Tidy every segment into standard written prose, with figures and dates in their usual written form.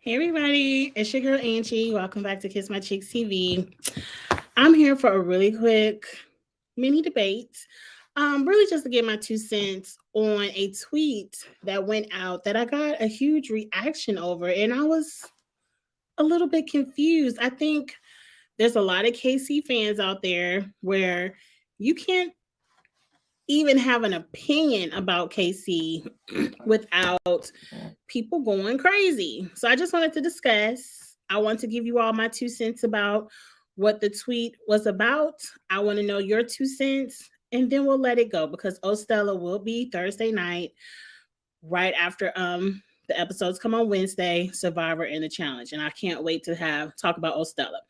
Hey everybody, it's your girl Angie. Welcome back to Kiss My Cheeks TV. I'm here for a really quick mini debate. Really just to get my 2 cents on a tweet that went out that I got a huge reaction over, and I was a little bit confused. I think there's a lot of KC fans out there where you can't even have an opinion about KC without people going crazy. So I just wanted to discuss. I want to give you all my 2 cents about what the tweet was about. I want to know your 2 cents, and then we'll let it go because Ostella will be Thursday night, right after the episodes come on Wednesday, Survivor and the Challenge. And I can't wait to have talk about Ostella.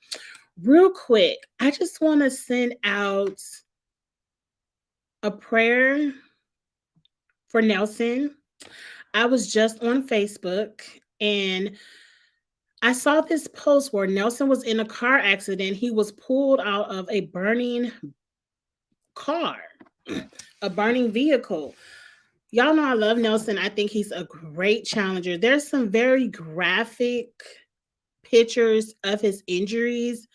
Real quick, I just want to send out a prayer for Nelson. I was just on Facebook and I saw this post where Nelson was in a car accident. He was pulled out of a burning car, a burning vehicle. Y'all know I love Nelson. I think he's a great challenger. There's some very graphic pictures of his injuries.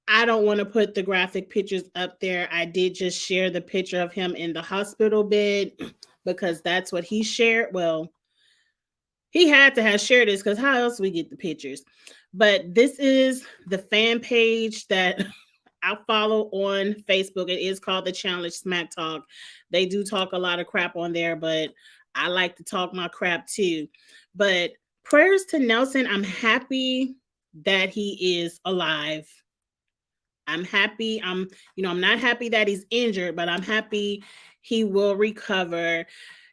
I don't want to put the graphic pictures up there. I did just share the picture of him in the hospital bed because that's what he shared. Well, he had to have shared this because how else we get the pictures? But this is the fan page that I follow on Facebook. It is called the Challenge Smack Talk. They do talk a lot of crap on there, but I like to talk my crap too. But prayers to Nelson. I'm happy that he is alive. I'm happy. I'm not happy that he's injured, but I'm happy he will recover.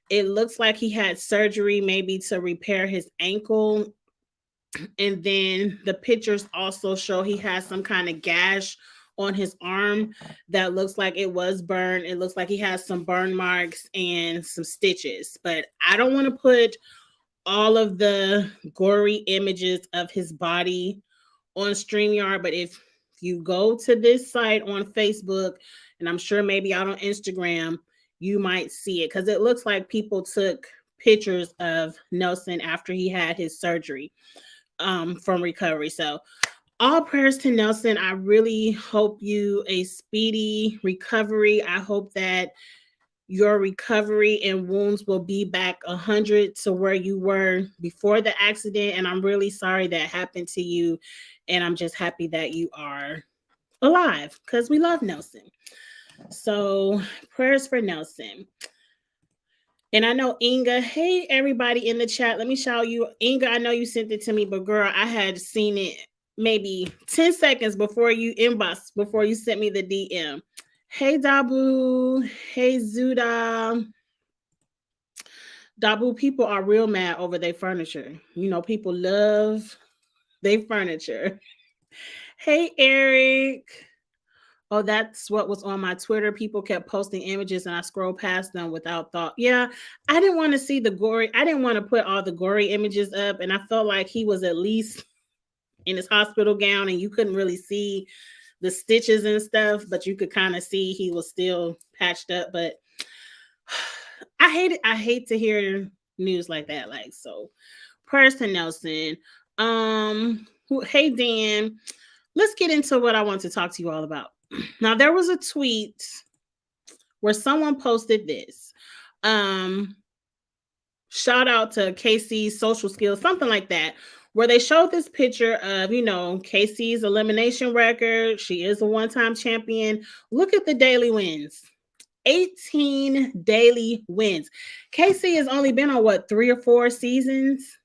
It looks like he had surgery maybe to repair his ankle. And then the pictures also show he has some kind of gash on his arm that looks like it was burned. It looks like he has some burn marks and some stitches. But I don't want to put all of the gory images of his body on StreamYard. But if you go to this site on Facebook, and I'm sure maybe out on Instagram, you might see it because it looks like people took pictures of Nelson after he had his surgery from recovery. So all prayers to Nelson. I really hope you a speedy recovery. I hope that your recovery and wounds will be back 100 to where you were before the accident. And I'm really sorry that happened to you. And I'm just happy that you are alive because we love Nelson. So prayers for Nelson. And I know Inga, hey everybody in the chat. Let me show you. Inga, I know you sent it to me, but girl, I had seen it maybe 10 seconds before you inbox, before you sent me the DM. Hey Dabu, hey Zuda. Dabu, people are real mad over their furniture. You know, people love their furniture. Hey Eric. Oh, that's what was on my Twitter. People kept posting images and I scrolled past them without thought. Yeah, I didn't want to see the gory. I didn't want to put all the gory images up. And I felt like he was at least in his hospital gown and you couldn't really see the stitches and stuff, but you could kind of see he was still patched up. But I hate it. I hate to hear news like that. Like, so prayers to Nelson. Hey Dan, let's get into what I want to talk to you all about. Now, there was a tweet where someone posted this. Shout out to KC's social skills, something like that, where they showed this picture of, KC's elimination record. She is a one-time champion. Look at the daily wins. 18 daily wins. KC has only been on what, 3 or 4 seasons?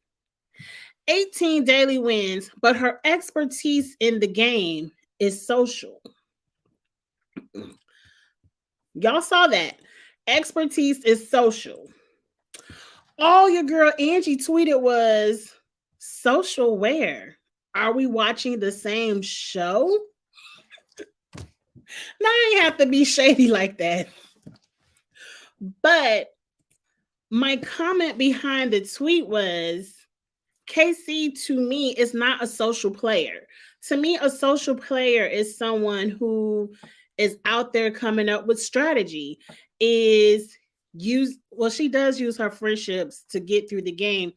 18 daily wins, but her expertise in the game is social. Y'all saw that. Expertise is social. All your girl Angie tweeted was social where? Are we watching the same show? Now I ain't have to be shady like that. But my comment behind the tweet was KC to me is not a social player. To me, a social player is someone who is out there coming up with strategy, she does use her friendships to get through the game,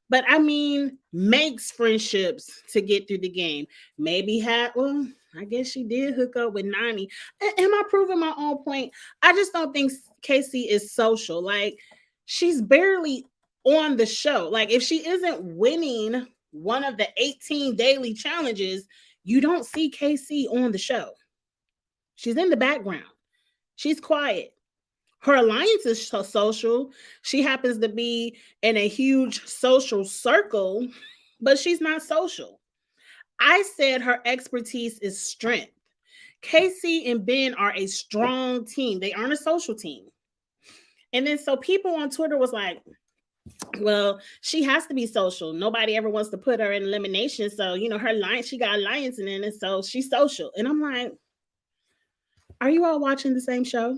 But I mean, makes friendships to get through the game. Maybe well, I guess she did hook up with Nani. Am I proving my own point? I just don't think Casey is social. Like, she's barely on the show. Like, if she isn't winning one of the 18 daily challenges, you don't see Casey on the show. She's in the background. She's quiet. Her alliance is so social. She happens to be in a huge social circle, but she's not social. I said her expertise is strength. Casey and Ben are a strong team. They aren't a social team. And then so people on Twitter was like, well, she has to be social. Nobody ever wants to put her in elimination. So, her alliance, she got alliance in it, and so she's social. And I'm like, are you all watching the same show?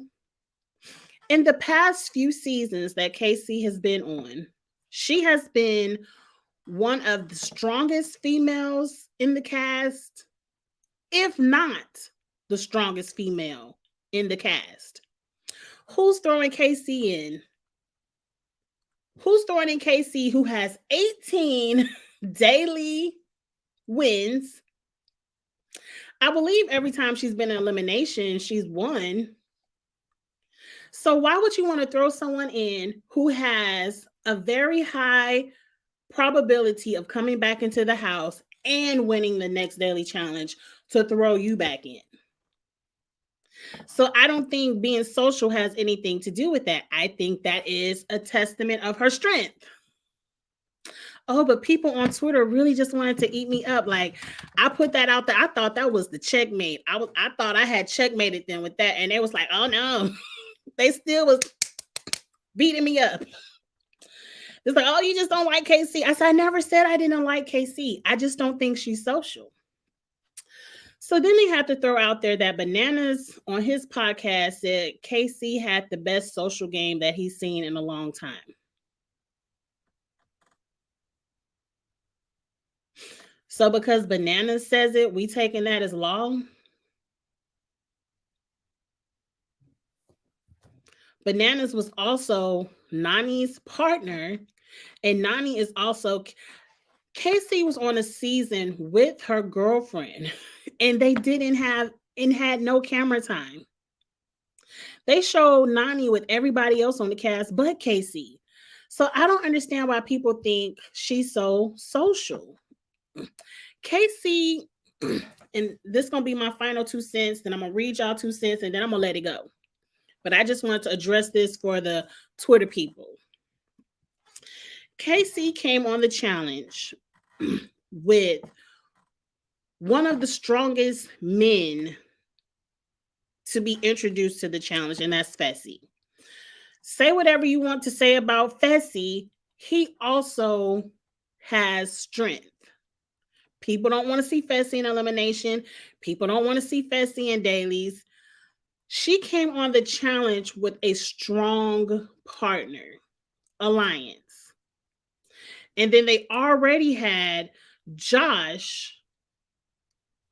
In the past few seasons that Casey has been on, she has been one of the strongest females in the cast, if not the strongest female in the cast. Who's throwing Casey in? Who's throwing in Casey, who has 18 daily wins? I believe every time she's been in elimination, she's won. So why would you want to throw someone in who has a very high probability of coming back into the house and winning the next daily challenge to throw you back in? So I don't think being social has anything to do with that. I think that is a testament of her strength. Oh, but people on Twitter really just wanted to eat me up. Like, I put that out there. I thought that was the checkmate. I thought I had checkmated them with that. And they was like, oh no. They still was beating me up. It's like, oh, you just don't like Casey. I said, I never said I didn't like Casey. I just don't think she's social. So then they had to throw out there that Bananas on his podcast said Casey had the best social game that he's seen in a long time. So because Bananas says it, we taking that as law? Bananas was also Nani's partner, and Nani is also... Casey was on a season with her girlfriend, and they had no camera time. They showed Nani with everybody else on the cast but Casey. So I don't understand why people think she's so social. Casey, and this is going to be my final 2 cents, then I'm going to read y'all 2 cents, and then I'm going to let it go. But I just wanted to address this for the Twitter people. Casey came on the challenge with one of the strongest men to be introduced to the challenge, and that's Fessy. Say whatever you want to say about Fessy, he also has strength. People don't want to see Fessy in elimination. People don't want to see Fessy in dailies. She came on the challenge with a strong partner, alliance. And then they already had Josh,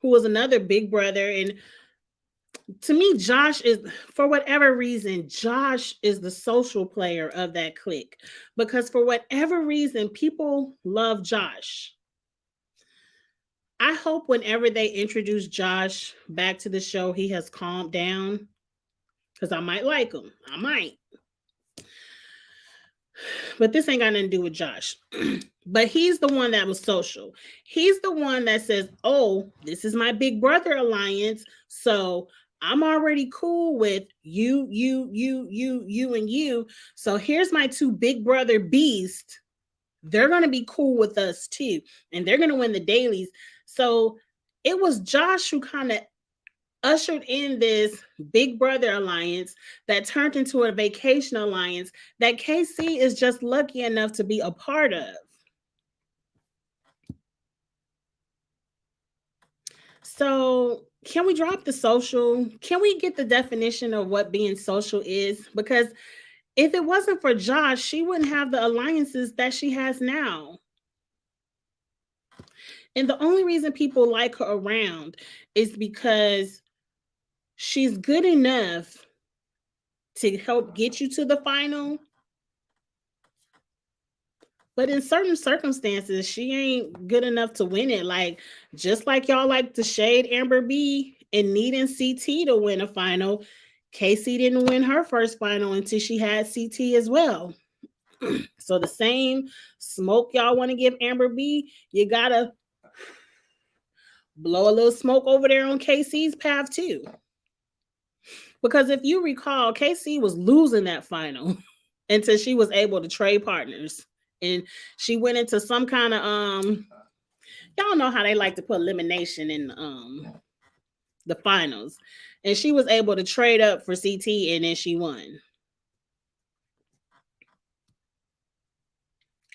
who was another big brother. And to me, Josh is, for whatever reason, Josh is the social player of that clique. Because for whatever reason, people love Josh. I hope whenever they introduce Josh back to the show, he has calmed down. Because I might like him. I might. But this ain't got nothing to do with Josh. But he's the one that was social. He's the one that says, oh, this is my big brother alliance. So I'm already cool with you, and you. So here's my 2 big brother beasts. They're going to be cool with us too. And they're going to win the dailies. So it was Josh who kind of ushered in this big brother alliance that turned into a vacation alliance that Casey is just lucky enough to be a part of. So can we drop the social? Can we get the definition of what being social is? Because if it wasn't for Josh, she wouldn't have the alliances that she has now. And the only reason people like her around is because she's good enough to help get you to the final, But in certain circumstances, she ain't good enough to win it. Like, just like y'all like to shade Amber B and needing CT to win a final, Casey didn't win her first final until she had CT as well. So the same smoke y'all want to give Amber B, you gotta blow a little smoke over there on KC's path too. Because if you recall, KC was losing that final until she was able to trade partners. And she went into some kind of y'all know how they like to put elimination in the finals. And she was able to trade up for CT and then she won.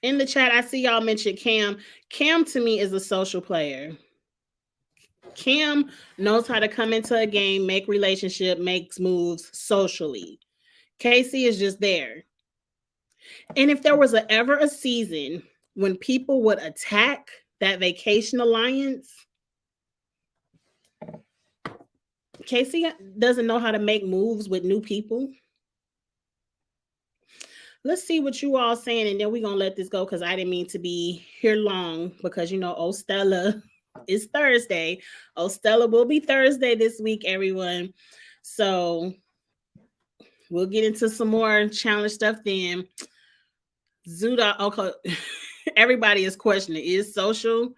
In the chat, I see y'all mentioned Cam. Cam to me is a social player. Cam knows how to come into a game, make relationship, makes moves socially. Casey is just there. And if there was ever a season when people would attack that vacation alliance, Casey doesn't know how to make moves with new people. Let's see what you all saying, and then we're gonna let this go because I didn't mean to be here long because Stella is Thursday. Stella will be Thursday this week, everyone. So we'll get into some more challenge stuff then. Zuda, okay. Everybody is questioning, is social?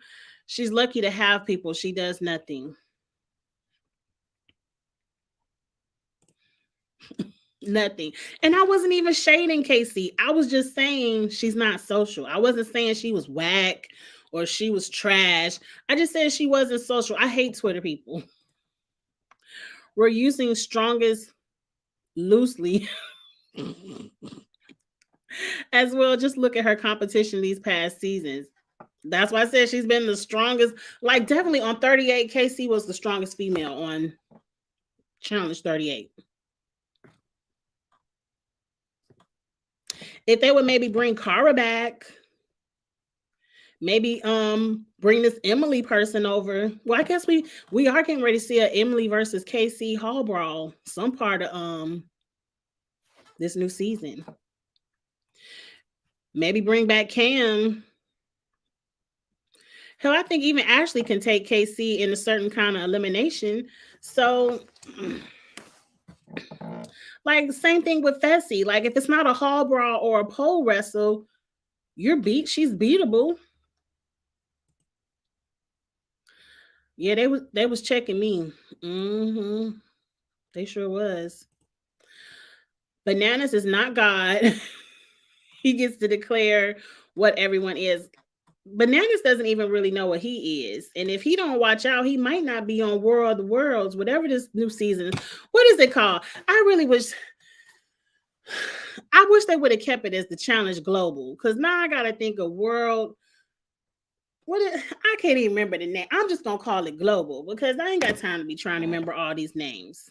She's lucky to have people. She does nothing. Nothing. And I wasn't even shading Casey. I was just saying she's not social. I wasn't saying she was whack or she was trash. I just said she wasn't social. I hate Twitter people. We're using strongest loosely as well. Just look at her competition these past seasons. That's why I said she's been the strongest. Like, definitely on 38, Casey was the strongest female on Challenge 38. If they would maybe bring Cara back, maybe bring this Emily person over. Well, I guess we are getting ready to see a Emily versus Casey Hall brawl some part of this new season. Maybe bring back Cam. Hell, I think even Ashley can take KC in a certain kind of elimination. So, like, same thing with Fessy. Like, if it's not a hall brawl or a pole wrestle, she's beatable. Yeah, they was checking me. Mm-hmm. They sure was. Bananas is not God. He gets to declare what everyone is. Bananas doesn't even really know what he is. And if he don't watch out, he might not be on World of Worlds, whatever this new season is. What is it called? I wish they would have kept it as the Challenge Global, because now I got to think of World. I can't even remember the name. I'm just going to call it Global because I ain't got time to be trying to remember all these names.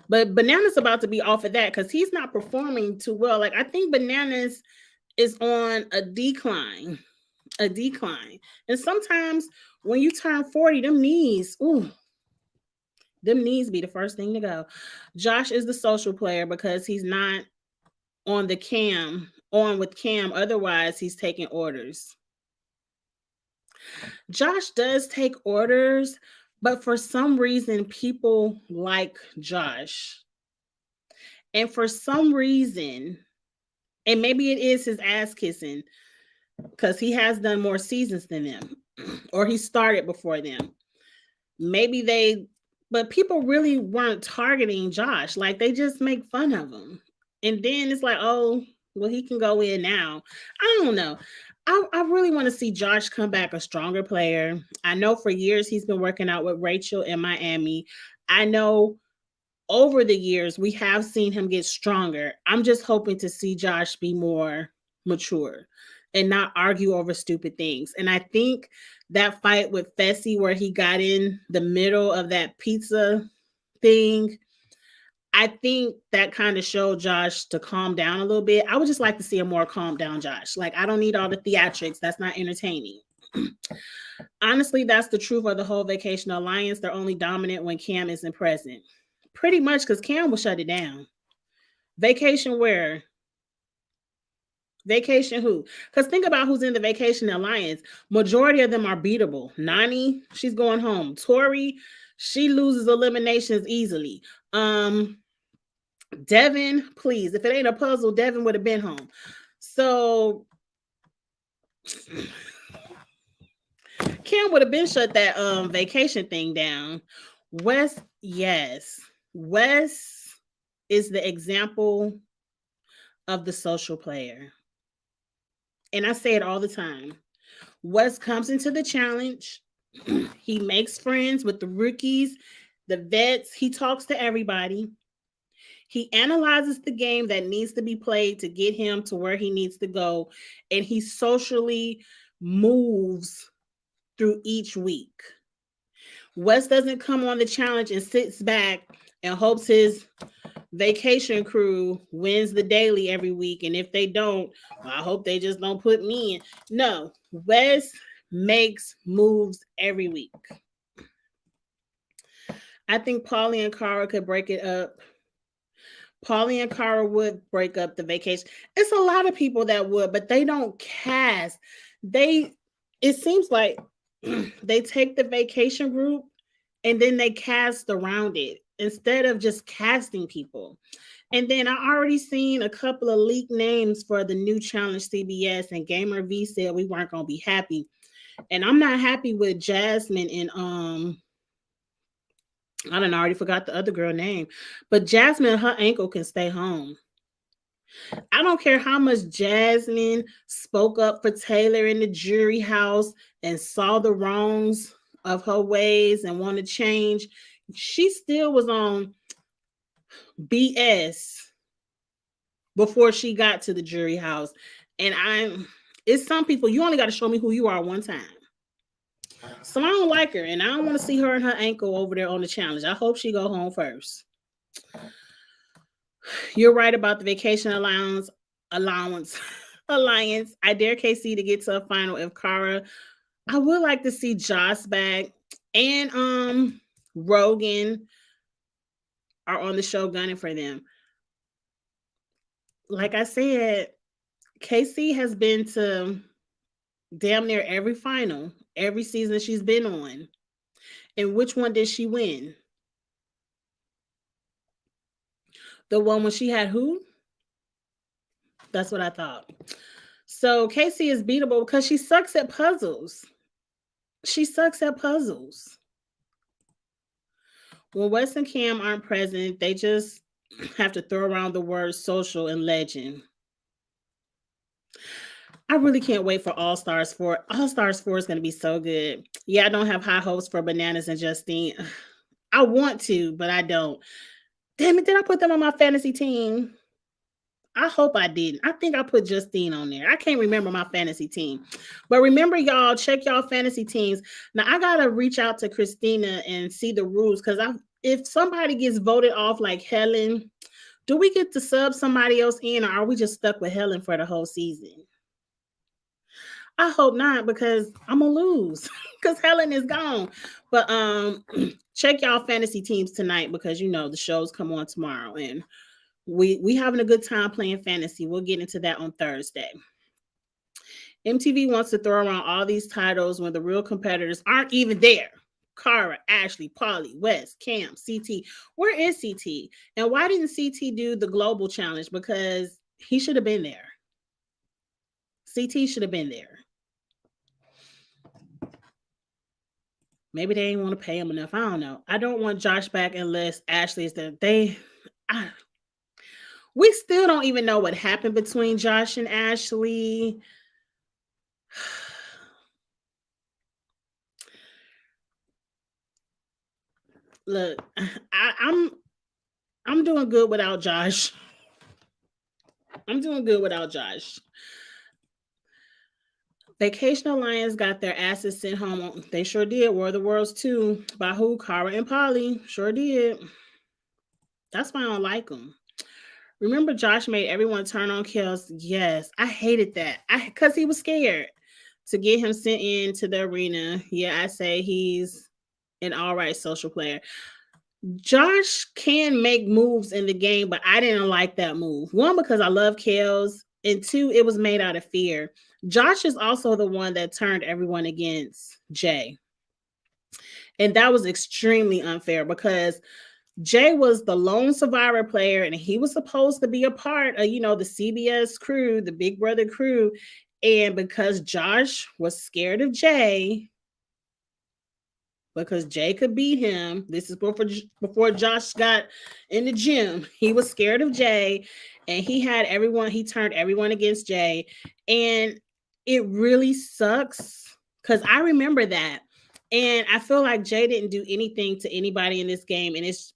But Bananas about to be off of that because he's not performing too well. Like, I think Bananas is on a decline. And sometimes when you turn 40, them knees be the first thing to go. Josh is the social player because he's not on with Cam. Otherwise, he's taking orders. Josh does take orders, but for some reason, people like Josh. And for some reason, and maybe it is his ass kissing, because he has done more seasons than them, or he started before them. But people really weren't targeting Josh. Like, they just make fun of him. And then it's like, oh, well, he can go in now. I don't know. I really want to see Josh come back a stronger player. I know for years he's been working out with Rachel in Miami. I know over the years we have seen him get stronger. I'm just hoping to see Josh be more mature and not argue over stupid things. And I think that fight with Fessy where he got in the middle of that pizza thing, I think that kind of showed Josh to calm down a little bit. I would just like to see a more calm down Josh. Like, I don't need all the theatrics. That's not entertaining. Honestly, that's the truth of the whole Vacation Alliance. They're only dominant when Cam isn't present. Pretty much, because Cam will shut it down. Vacation where? Vacation who? Because think about who's in the Vacation Alliance. Majority of them are beatable. Nani, she's going home. Tori, she loses eliminations easily. Devin, please, if it ain't a puzzle, Devin would have been home. So Kim would have been shut that vacation thing down. Wes, yes. Wes is the example of the social player. And I say it all the time. Wes comes into the challenge. He makes friends with the rookies, the vets. He talks to everybody. He analyzes the game that needs to be played to get him to where he needs to go. And he socially moves through each week. Wes doesn't come on the challenge and sits back and hopes his vacation crew wins the daily every week. And if they don't, well, I hope they just don't put me in. No, Wes makes moves every week. I think Paulie and Cara could break it up. Paulie and Cara would break up the vacation. It's a lot of people that would, but they don't cast. It seems like they take the vacation group and then they cast around it instead of just casting people. And then I already seen a couple of leaked names for the new challenge CBS, and Gamer V said we weren't gonna be happy. And I'm not happy with Jasmine and I don't know, I already forgot the other girl name. But Jasmine, her ankle can stay home. I don't care how much Jasmine spoke up for Taylor in the jury house and saw the wrongs of her ways and want to change. She still was on BS before she got to the jury house. And it's some people, you only got to show me who you are one time. So I don't like her, and I don't want to see her and her ankle over there on the challenge. I hope she go home first. You're right about the vacation allowance. Alliance. I dare KC to get to a final if Cara. I would like to see Josh back, and Rogan are on the show gunning for them. Like I said, KC has been to damn near every final, every season she's been on. And which one did she win? The one when she had who? That's what I thought. So Casey is beatable because she sucks at puzzles. She sucks at puzzles. When Wes and Cam aren't present, they just have to throw around the words social and legend. I really can't wait for All Stars 4. All Stars 4 is going to be so good. Yeah, I don't have high hopes for Bananas and Justine. I want to, but I don't. Damn it, did I put them on my fantasy team? I hope I didn't. I think I put Justine on there. I can't remember my fantasy team. But remember, y'all, check y'all fantasy teams. Now, I got to reach out to Christina and see the rules, because if somebody gets voted off like Helen, do we get to sub somebody else in, or are we just stuck with Helen for the whole season? I hope not, because I'm going to lose because Helen is gone. But check y'all fantasy teams tonight, because, you know, the shows come on tomorrow, and we having a good time playing fantasy. We'll get into that on Thursday. MTV wants to throw around all these titles when the real competitors aren't even there. Cara, Ashley, Paulie, Wes, Cam, CT. Where is CT? And why didn't CT do the global challenge? Because he should have been there. CT should have been there. Maybe they didn't want to pay him enough. I don't know. I don't want Josh back unless Ashley is there. We still don't even know what happened between Josh and Ashley. Look, I'm doing good without Josh. I'm doing good without Josh. Vacation Alliance got their asses sent home. They sure did. War of the Worlds 2 by who? Cara and Paulie. Sure did. That's why I don't like them. Remember, Josh made everyone turn on Kels. Yes, I hated that. Because he was scared to get him sent into the arena. Yeah, I say he's an all right social player. Josh can make moves in the game, but I didn't like that move. One, because I love Kels, And two, it was made out of fear. Josh is also the one that turned everyone against Jay. And that was extremely unfair because Jay was the lone survivor player and he was supposed to be a part of, the CBS crew, the Big Brother crew. And because Josh was scared of Jay, because Jay could beat him, this is before Josh got in the gym, he was scared of Jay and he turned everyone against Jay. And it really sucks because I remember that. And I feel like Jay didn't do anything to anybody in this game. And it's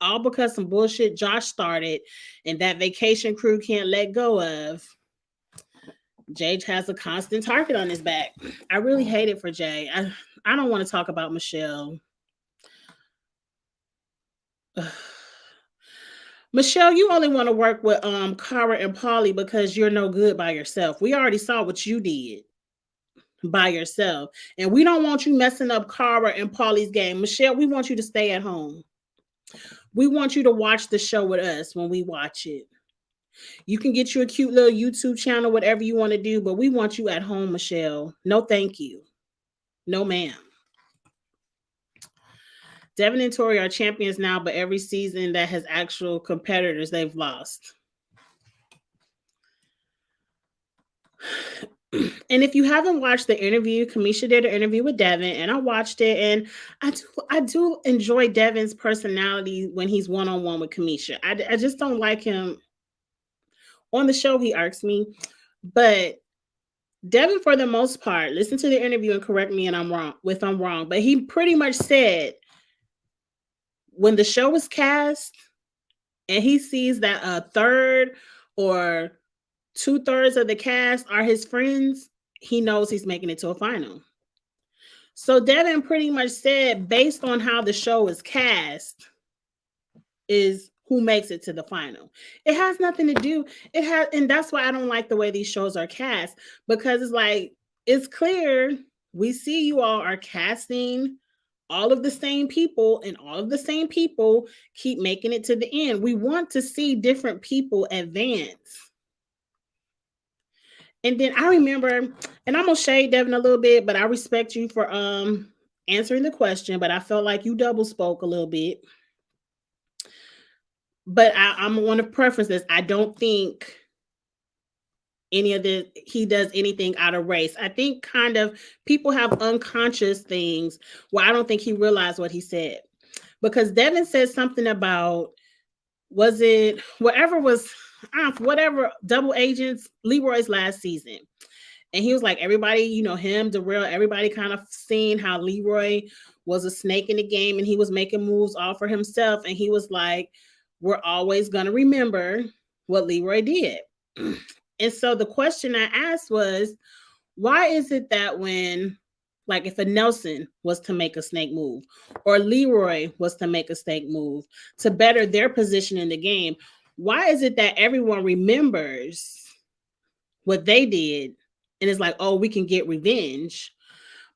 all because some bullshit Josh started and that vacation crew can't let go of. Jay has a constant target on his back. I really hate it for Jay. I don't want to talk about Michelle. Michelle, you only want to work with Cara and Paulie because you're no good by yourself. We already saw what you did by yourself. And we don't want you messing up Cara and Paulie's game. Michelle, we want you to stay at home. We want you to watch the show with us when we watch it. You can get you a cute little YouTube channel, whatever you want to do, but we want you at home, Michelle. No, thank you. No, ma'am. Devin and Tori are champions now, but every season that has actual competitors, they've lost. And if you haven't watched the interview, Kamisha did an interview with Devin, and I watched it, and I do enjoy Devin's personality when he's one-on-one with Kamisha. I just don't like him on the show. He irks me, but Devin, for the most part, listen to the interview and correct me if I'm wrong, but he pretty much said when the show was cast and he sees that a third or 2/3 of the cast are his friends, he knows he's making it to a final. So Devin pretty much said, based on how the show is cast, is who makes it to the final. It has nothing to do. And that's why I don't like the way these shows are cast, because it's like, it's clear we see you all are casting all of the same people, and all of the same people keep making it to the end. We want to see different people advance. And then I remember, and I'm gonna shade Devin a little bit, but I respect you for answering the question, but I felt like you double spoke a little bit. But I'm going to preface this. I don't think he does anything out of race. I think kind of people have unconscious things where I don't think he realized what he said. Because Devin said something about, was it whatever double agents, Leroy's last season. And he was like, everybody, him, Darrell, everybody kind of seen how Leroy was a snake in the game and he was making moves all for himself. And he was like, we're always going to remember what Leroy did. And so the question I asked was, why is it that when, like if a Nelson was to make a snake move or Leroy was to make a snake move to better their position in the game, why is it that everyone remembers what they did and it's like, oh, we can get revenge?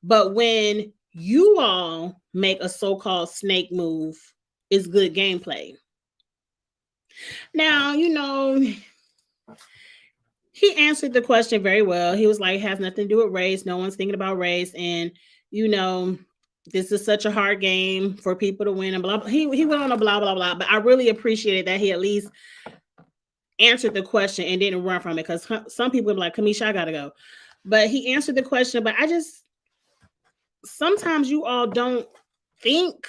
But when you all make a so-called snake move, it's good gameplay. Now, he answered the question very well. He was like, it has nothing to do with race. No one's thinking about race. And, this is such a hard game for people to win and blah, blah. He went on a blah, blah, blah. But I really appreciated that he at least answered the question and didn't run from it. Because some people would be like, Kamisha, I got to go. But he answered the question. But sometimes you all don't think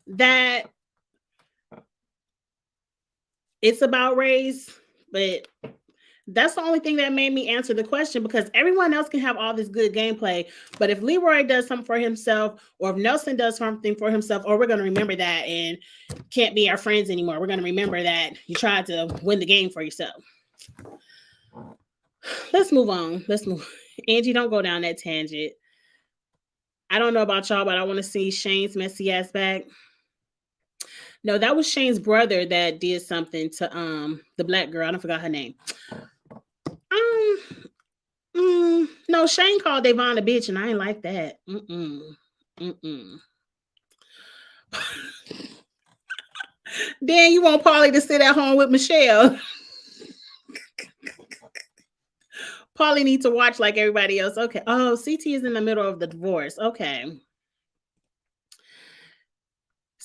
that it's about race, but that's the only thing that made me answer the question, because everyone else can have all this good gameplay. But if Leroy does something for himself, or if Nelson does something for himself, or we're going to remember that and can't be our friends anymore. We're going to remember that you tried to win the game for yourself. Let's move on. Angie, don't go down that tangent. I don't know about y'all, but I want to see Shane's messy ass back. No, that was Shane's brother that did something to the black girl. I don't forgot her name. No, Shane called Davon a bitch, and I ain't like that. Then you want Paulie to sit at home with Michelle. Paulie needs to watch like everybody else. Okay. Oh, CT is in the middle of the divorce. Okay.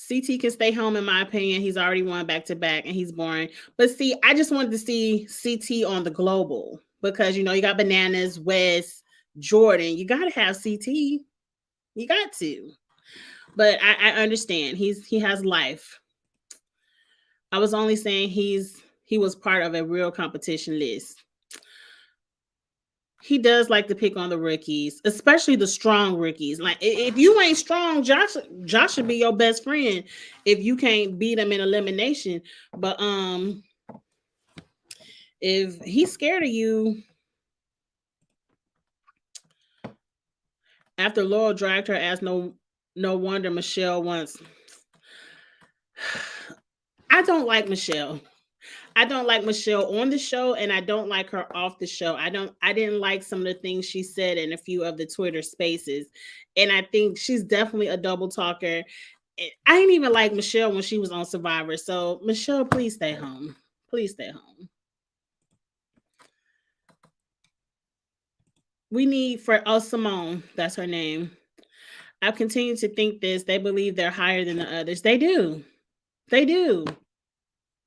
CT can stay home, in my opinion. He's already won back to back and he's boring. But see, I just wanted to see CT on the global because, you know, you got Bananas, West, Jordan. You got to have CT. You got to. But I understand. He has life. I was only saying he was part of a real competition list. He does like to pick on the rookies, especially the strong rookies. Like if you ain't strong, Josh should be your best friend if you can't beat him in elimination. But if he's scared of you, after Laurel dragged her ass, no wonder Michelle wants. I don't like Michelle. I don't like Michelle on the show, and I don't like her off the show. I didn't like some of the things she said in a few of the Twitter spaces. And I think she's definitely a double talker. I didn't even like Michelle when she was on Survivor. So Michelle, please stay home. Please stay home. We need Simone, that's her name. I've continued to think this. They believe they're higher than the others. They do. They do.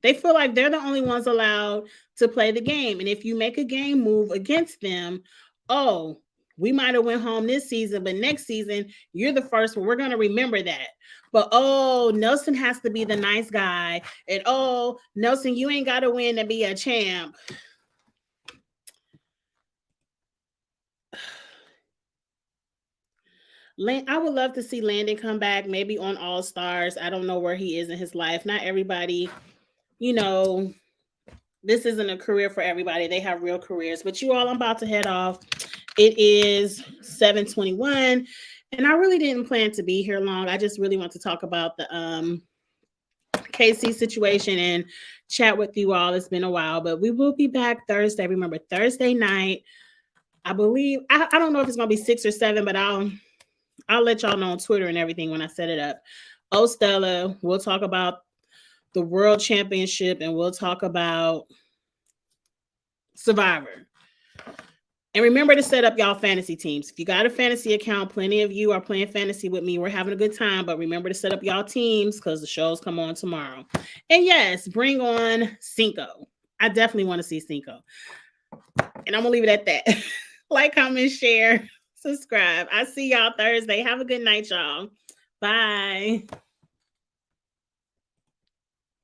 They feel like they're the only ones allowed to play the game. And if you make a game move against them, oh, we might have went home this season, but next season, you're the first one. We're going to remember that. But, oh, Nelson has to be the nice guy. And, oh, Nelson, you ain't got to win to be a champ. I would love to see Landon come back, maybe on All Stars. I don't know where he is in his life. Not everybody, you know, this isn't a career for everybody. They have real careers. But you all, I'm about to head off. It is 7:21, and I really didn't plan to be here long. I just really want to talk about the KC situation and chat with you all. It's been a while, but we will be back Thursday. Remember, Thursday night, I believe, I don't know if it's going to be 6 or 7, but I'll let y'all know on Twitter and everything when I set it up. Oh, Stella, we'll talk about the World Championship and we'll talk about Survivor. And remember to set up y'all fantasy teams. If you got a fantasy account, plenty of you are playing fantasy with me. We're having a good time, but remember to set up y'all teams because the shows come on tomorrow. And yes, bring on Cinco. I definitely want to see Cinco. And I'm going to leave it at that. Like, comment, share, subscribe. I see y'all Thursday. Have a good night, y'all. Bye.